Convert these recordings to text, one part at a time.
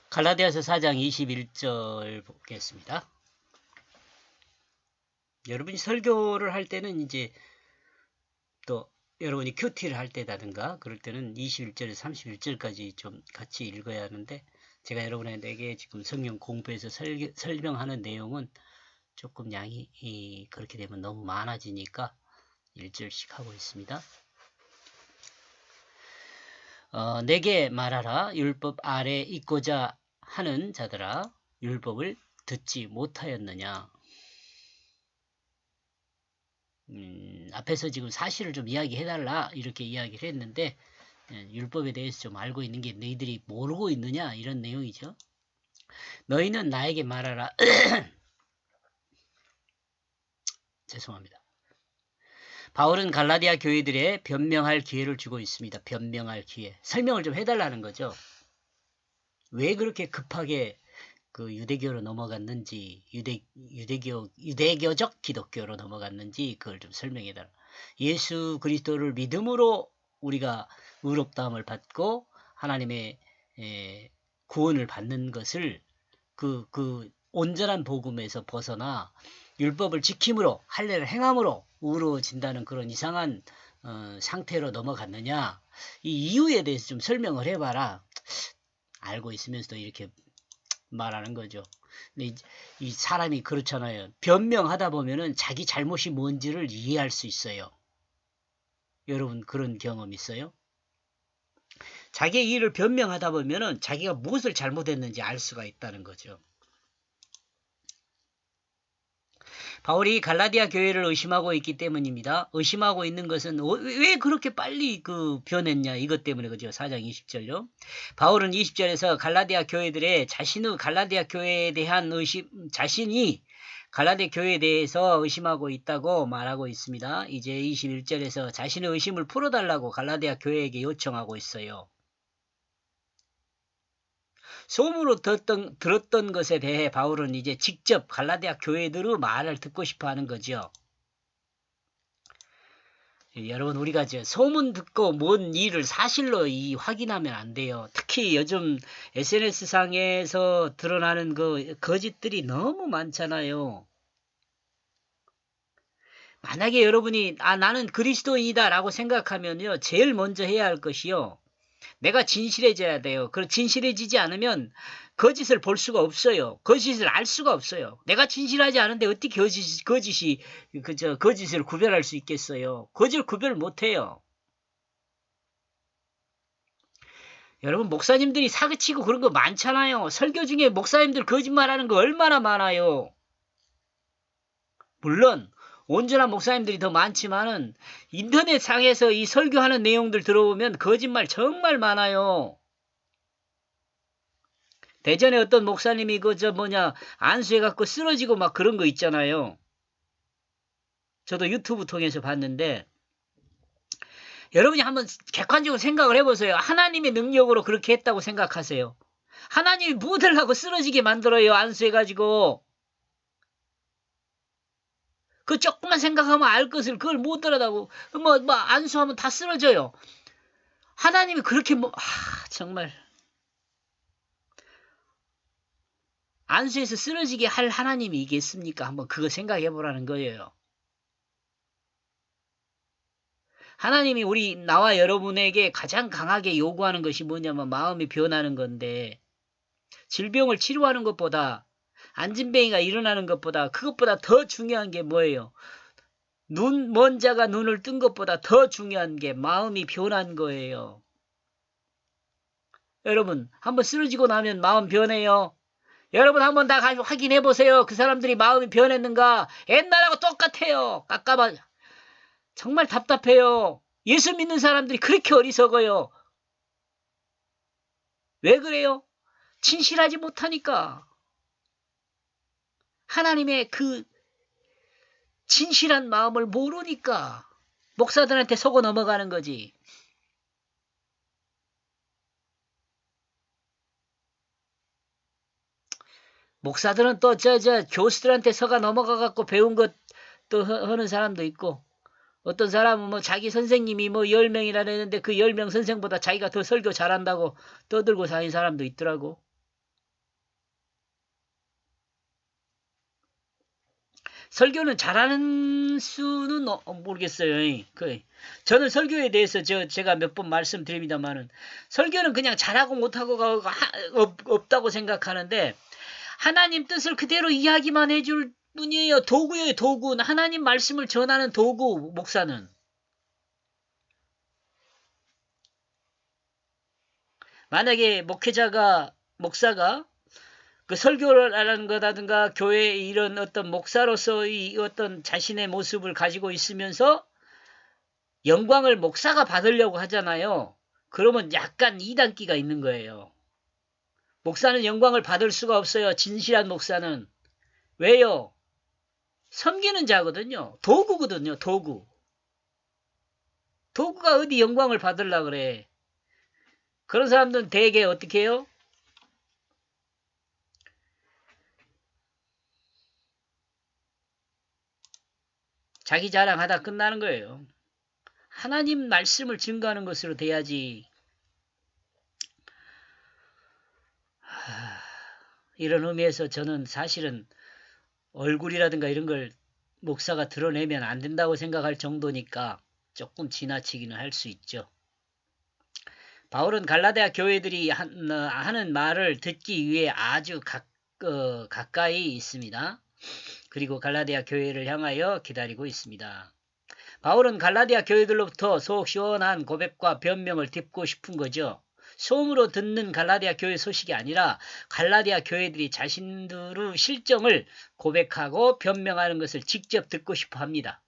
갈라디아서 4장 21절 보겠습니다. 여러분이 설교를 할 때는 이제 또 여러분이 큐티를 할 때라든가 그럴 때는 21절에서 31절까지 좀 같이 읽어야 하는데, 제가 여러분에게 지금 성경 공부해서 설명하는 내용은 조금 양이 그렇게 되면 너무 많아지니까 1절씩 하고 있습니다. 내게 말하라. 율법 아래 있고자 하는 자들아, 율법을 듣지 못하였느냐. 앞에서 지금 사실을 좀 이야기해달라 이렇게 이야기를 했는데, 율법에 대해서 좀 알고 있는 게 너희들이 모르고 있느냐 이런 내용이죠. 너희는 나에게 말하라. 죄송합니다. 바울은 갈라디아 교회들에 변명할 기회를 주고 있습니다. 변명할 기회. 설명을 좀 해달라는 거죠. 왜 그렇게 급하게 그 유대교로 넘어갔는지, 유대교적 기독교로 넘어갔는지 그걸 좀 설명해달라. 예수 그리스도를 믿음으로 우리가 의롭다함을 받고 하나님의 구원을 받는 것을 그 온전한 복음에서 벗어나 율법을 지킴으로 할례를 행함으로 의로워진다는 그런 이상한 상태로 넘어갔느냐, 이 이유에 대해서 좀 설명을 해봐라. 알고 있으면서도 이렇게 말하는 거죠. 근데 이 사람이 그렇잖아요. 변명하다 보면은 자기 잘못이 뭔지를 이해할 수 있어요. 여러분 그런 경험 있어요? 자기의 일을 변명하다 보면은 자기가 무엇을 잘못했는지 알 수가 있다는 거죠. 바울이 갈라디아 교회를 의심하고 있기 때문입니다. 의심하고 있는 것은 왜 그렇게 빨리 변했냐 이것 때문에 그죠. 4장 20절요. 바울은 20절에서 갈라디아 교회들의 자신의 갈라디아 교회에 대한 의심, 자신이 갈라디아 교회에 대해서 의심하고 있다고 말하고 있습니다. 이제 21절에서 자신의 의심을 풀어달라고 갈라디아 교회에게 요청하고 있어요. 소문으로 들었던 것에 대해 바울은 이제 직접 갈라디아 교회들의 말을 듣고 싶어 하는 거죠. 여러분, 우리가 소문 듣고 뭔 일을 사실로 확인하면 안 돼요. 특히 요즘 SNS상에서 드러나는 거짓들이 너무 많잖아요. 만약에 여러분이 나는 그리스도인이다 라고 생각하면요, 제일 먼저 해야 할 것이요, 내가 진실해져야 돼요. 진실해지지 않으면 거짓을 볼 수가 없어요. 거짓을 알 수가 없어요. 내가 진실하지 않은데 어떻게 거짓을 구별할 수 있겠어요? 거짓을 구별 못해요. 여러분, 목사님들이 사기치고 그런 거 많잖아요. 설교 중에 목사님들 거짓말하는 거 얼마나 많아요. 물론 온전한 목사님들이 더 많지만은 인터넷 상에서 이 설교하는 내용들 들어보면 거짓말 정말 많아요. 대전에 어떤 목사님이 안수해갖고 쓰러지고 막 그런 거 있잖아요. 저도 유튜브 통해서 봤는데, 여러분이 한번 객관적으로 생각을 해보세요. 하나님의 능력으로 그렇게 했다고 생각하세요. 하나님이 무엇을 하고 쓰러지게 만들어요, 안수해가지고. 그 조금만 생각하면 알 것을 그걸 못 알아다고 안수하면 다 쓰러져요. 하나님이 그렇게 정말 안수해서 쓰러지게 할 하나님이 이겠습니까? 한번 그거 생각해 보라는 거예요. 하나님이 나와 여러분에게 가장 강하게 요구하는 것이 뭐냐면 마음이 변하는 건데, 질병을 치료하는 것보다, 안진뱅이가 일어나는 것보다, 그것보다 더 중요한 게 뭐예요? 먼 자가 눈을 뜬 것보다 더 중요한 게 마음이 변한 거예요. 여러분, 한번 쓰러지고 나면 마음 변해요. 여러분 한번 다 확인해 보세요. 그 사람들이 마음이 변했는가? 옛날하고 똑같아요. 정말 답답해요. 예수 믿는 사람들이 그렇게 어리석어요. 왜 그래요? 진실하지 못하니까. 하나님의 그 진실한 마음을 모르니까 목사들한테 속아 넘어가는 거지. 목사들은 또 교수들한테 속아 넘어가갖고 배운 것 또 하는 사람도 있고, 어떤 사람은 자기 선생님이 10명이라 했는데 그 10명 선생보다 자기가 더 설교 잘한다고 떠들고 다니는 사람도 있더라고. 설교는 잘하는 수는 모르겠어요. 저는 설교에 대해서 제가 몇 번 말씀드립니다만은 설교는 그냥 잘하고 못하고가 없다고 생각하는데 하나님 뜻을 그대로 이야기만 해줄 뿐이에요. 도구예요, 도구. 하나님 말씀을 전하는 도구, 목사는. 만약에 목사가 그 설교를 하는 거라든가 교회 이런 어떤 목사로서의 어떤 자신의 모습을 가지고 있으면서 영광을 목사가 받으려고 하잖아요. 그러면 약간 이단기가 있는 거예요. 목사는 영광을 받을 수가 없어요. 진실한 목사는. 왜요? 섬기는 자거든요. 도구거든요. 도구. 도구가 어디 영광을 받으려고 그래. 그런 사람들은 대개 어떻게 해요? 자기 자랑하다 끝나는 거예요. 하나님 말씀을 증거하는 것으로 돼야지. 이런 의미에서 저는 사실은 얼굴이라든가 이런 걸 목사가 드러내면 안 된다고 생각할 정도니까 조금 지나치기는 할 수 있죠. 바울은 갈라디아 교회들이 하는 말을 듣기 위해 아주 가까이 있습니다. 그리고 갈라디아 교회를 향하여 기다리고 있습니다. 바울은 갈라디아 교회들로부터 속 시원한 고백과 변명을 듣고 싶은 거죠. 소음으로 듣는 갈라디아 교회 소식이 아니라 갈라디아 교회들이 자신들의 실정을 고백하고 변명하는 것을 직접 듣고 싶어 합니다.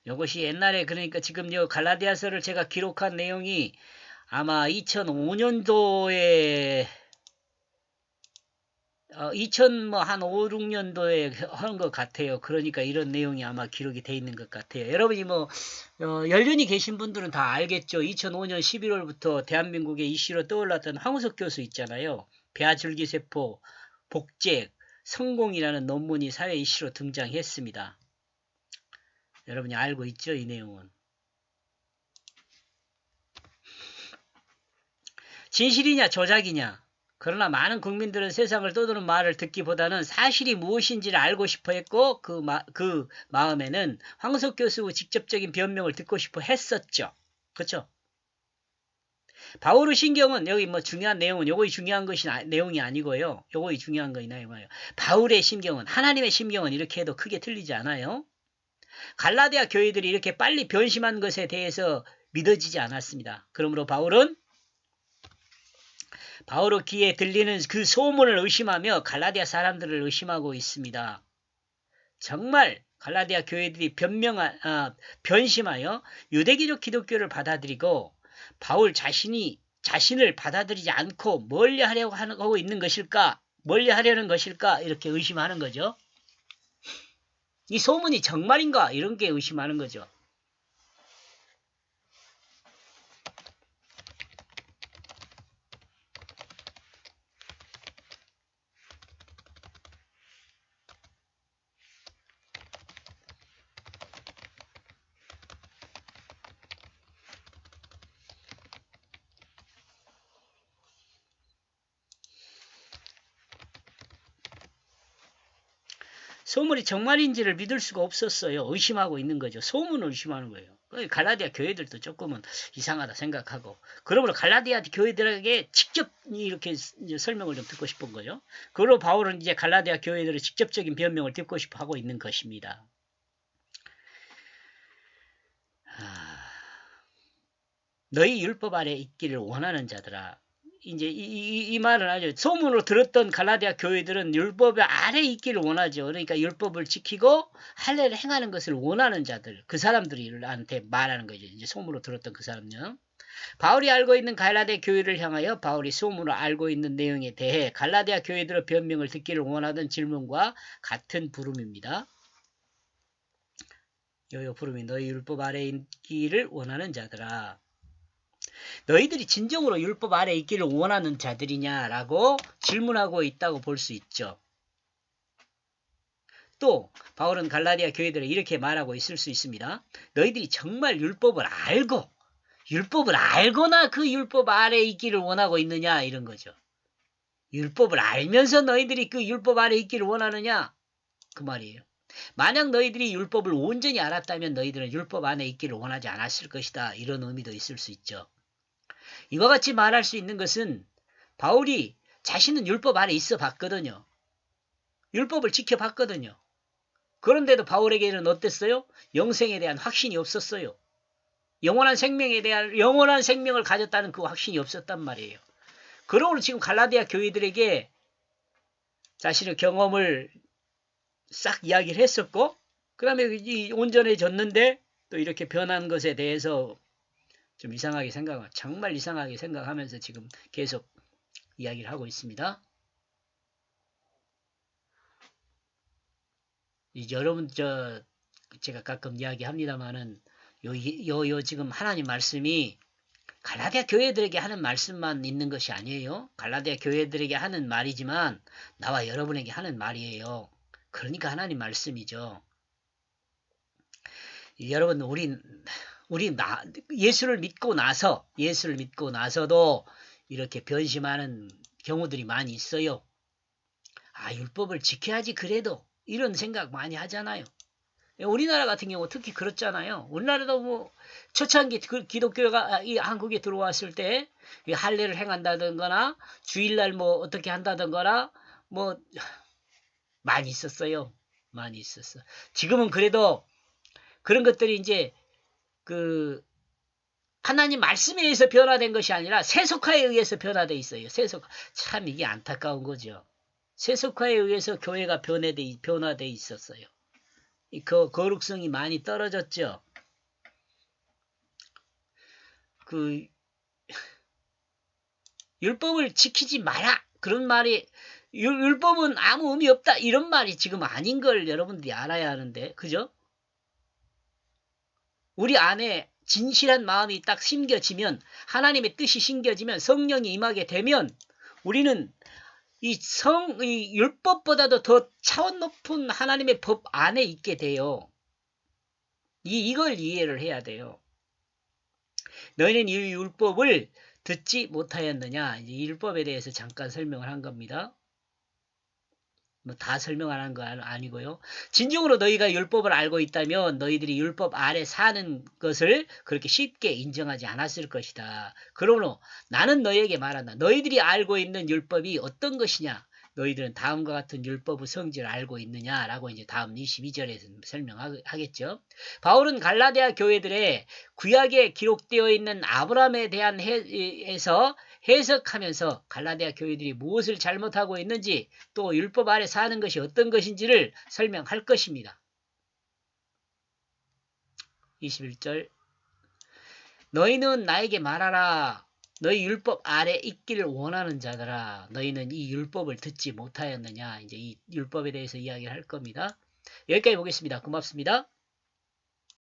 이것이 옛날에 그러니까 지금 이 갈라디아서를 제가 기록한 내용이 아마 2005년도에 2000한 5, 6년도에 한 것 같아요. 그러니까 이런 내용이 아마 기록이 돼 있는 것 같아요. 여러분이 연륜이 계신 분들은 다 알겠죠. 2005년 11월부터 대한민국의 이슈로 떠올랐던 황우석 교수 있잖아요. 배아줄기세포, 복제, 성공이라는 논문이 사회 이슈로 등장했습니다. 여러분이 알고 있죠, 이 내용은. 진실이냐 조작이냐. 그러나 많은 국민들은 세상을 떠도는 말을 듣기보다는 사실이 무엇인지를 알고 싶어 했고 그 마음에는 황석 교수의 직접적인 변명을 듣고 싶어 했었죠. 그렇죠? 바울의 신경은 여기 중요한 내용은 요거이 중요한 것이 내용이 아니고요. 요거이 중요한 거이나요. 바울의 심경은 하나님의 심경은 이렇게 해도 크게 틀리지 않아요. 갈라디아 교회들이 이렇게 빨리 변심한 것에 대해서 믿어지지 않았습니다. 그러므로 바울의 귀에 들리는 그 소문을 의심하며 갈라디아 사람들을 의심하고 있습니다. 정말 갈라디아 교회들이 변심하여 유대기적 기독교를 받아들이고 바울 자신을 받아들이지 않고 멀리하려고 있는 것일까? 멀리하려는 것일까? 이렇게 의심하는 거죠. 이 소문이 정말인가? 이런 게 의심하는 거죠. 소문이 정말인지를 믿을 수가 없었어요. 의심하고 있는 거죠. 소문을 의심하는 거예요. 갈라디아 교회들도 조금은 이상하다 생각하고 그러므로 갈라디아 교회들에게 직접 이렇게 설명을 좀 듣고 싶은 거예요. 그리고 바울은 이제 갈라디아 교회들의 직접적인 변명을 듣고 싶어 하고 있는 것입니다. 너희 율법 아래 있기를 원하는 자들아. 이제 이 말은 아주 소문으로 들었던 갈라디아 교회들은 율법 아래 있기를 원하죠. 그러니까 율법을 지키고 할례를 행하는 것을 원하는 자들, 그 사람들한테 말하는 거죠. 이제 소문으로 들었던 그 사람요. 바울이 알고 있는 갈라디아 교회를 향하여 바울이 소문으로 알고 있는 내용에 대해 갈라디아 교회들의 변명을 듣기를 원하던 질문과 같은 부름입니다. 요 부름이 너희 율법 아래 있기를 원하는 자들아. 너희들이 진정으로 율법 아래 있기를 원하는 자들이냐라고 질문하고 있다고 볼 수 있죠. 또 바울은 갈라디아 교회들을 이렇게 말하고 있을 수 있습니다. 너희들이 정말 율법을 알고나 그 율법 아래 있기를 원하고 있느냐 이런 거죠. 율법을 알면서 너희들이 그 율법 아래 있기를 원하느냐? 그 말이에요. 만약 너희들이 율법을 온전히 알았다면 너희들은 율법 안에 있기를 원하지 않았을 것이다. 이런 의미도 있을 수 있죠. 이와 같이 말할 수 있는 것은 바울이 자신은 율법 아래 있어 봤거든요. 율법을 지켜봤거든요. 그런데도 바울에게는 어땠어요? 영생에 대한 확신이 없었어요. 영원한 생명을 가졌다는 그 확신이 없었단 말이에요. 그러므로 지금 갈라디아 교회들에게 자신의 경험을 싹 이야기를 했었고, 그 다음에 온전해졌는데 또 이렇게 변한 것에 대해서 좀 정말 이상하게 생각하면서 지금 계속 이야기를 하고 있습니다. 여러분, 제가 가끔 이야기합니다만은, 지금 하나님 말씀이 갈라디아 교회들에게 하는 말씀만 있는 것이 아니에요. 갈라디아 교회들에게 하는 말이지만, 나와 여러분에게 하는 말이에요. 그러니까 하나님 말씀이죠. 여러분, 예수를 믿고 나서도 이렇게 변심하는 경우들이 많이 있어요. 율법을 지켜야지 그래도 이런 생각 많이 하잖아요. 우리나라 같은 경우 특히 그렇잖아요. 우리나라도 뭐 초창기 기독교가 이 한국에 들어왔을 때 할례를 행한다든거나 주일날 뭐 어떻게 한다든거나 뭐 많이 있었어요. 많이 있었어. 지금은 그래도 그런 것들이 이제 그 하나님 말씀에 의해서 변화된 것이 아니라 세속화에 의해서 변화돼 있어요. 참 이게 안타까운 거죠. 세속화에 의해서 교회가 변화돼 있었어요. 그 거룩성이 많이 떨어졌죠. 그 율법을 지키지 마라 그런 말이 율법은 아무 의미 없다 이런 말이 지금 아닌 걸 여러분들이 알아야 하는데, 그죠? 우리 안에 진실한 마음이 딱 심겨지면, 하나님의 뜻이 심겨지면, 성령이 임하게 되면 우리는 이 율법보다도 더 차원 높은 하나님의 법 안에 있게 돼요. 이걸 이해를 해야 돼요. 너희는 이 율법을 듣지 못하였느냐? 이 율법에 대해서 잠깐 설명을 한 겁니다. 뭐 다 설명하는 거 아니고요. 진정으로 너희가 율법을 알고 있다면 너희들이 율법 아래 사는 것을 그렇게 쉽게 인정하지 않았을 것이다. 그러므로 나는 너희에게 말한다. 너희들이 알고 있는 율법이 어떤 것이냐? 너희들은 다음과 같은 율법의 성질을 알고 있느냐라고 이제 다음 22절에서 설명하겠죠. 바울은 갈라디아 교회들의 구약에 기록되어 있는 아브라함에 대한 해석하면서 갈라디아 교회들이 무엇을 잘못하고 있는지, 또 율법 아래 사는 것이 어떤 것인지를 설명할 것입니다. 21절 너희는 나에게 말하라. 너희 율법 아래 있기를 원하는 자들아, 너희는 이 율법을 듣지 못하였느냐. 이제 이 율법에 대해서 이야기를 할 겁니다. 여기까지 보겠습니다. 고맙습니다.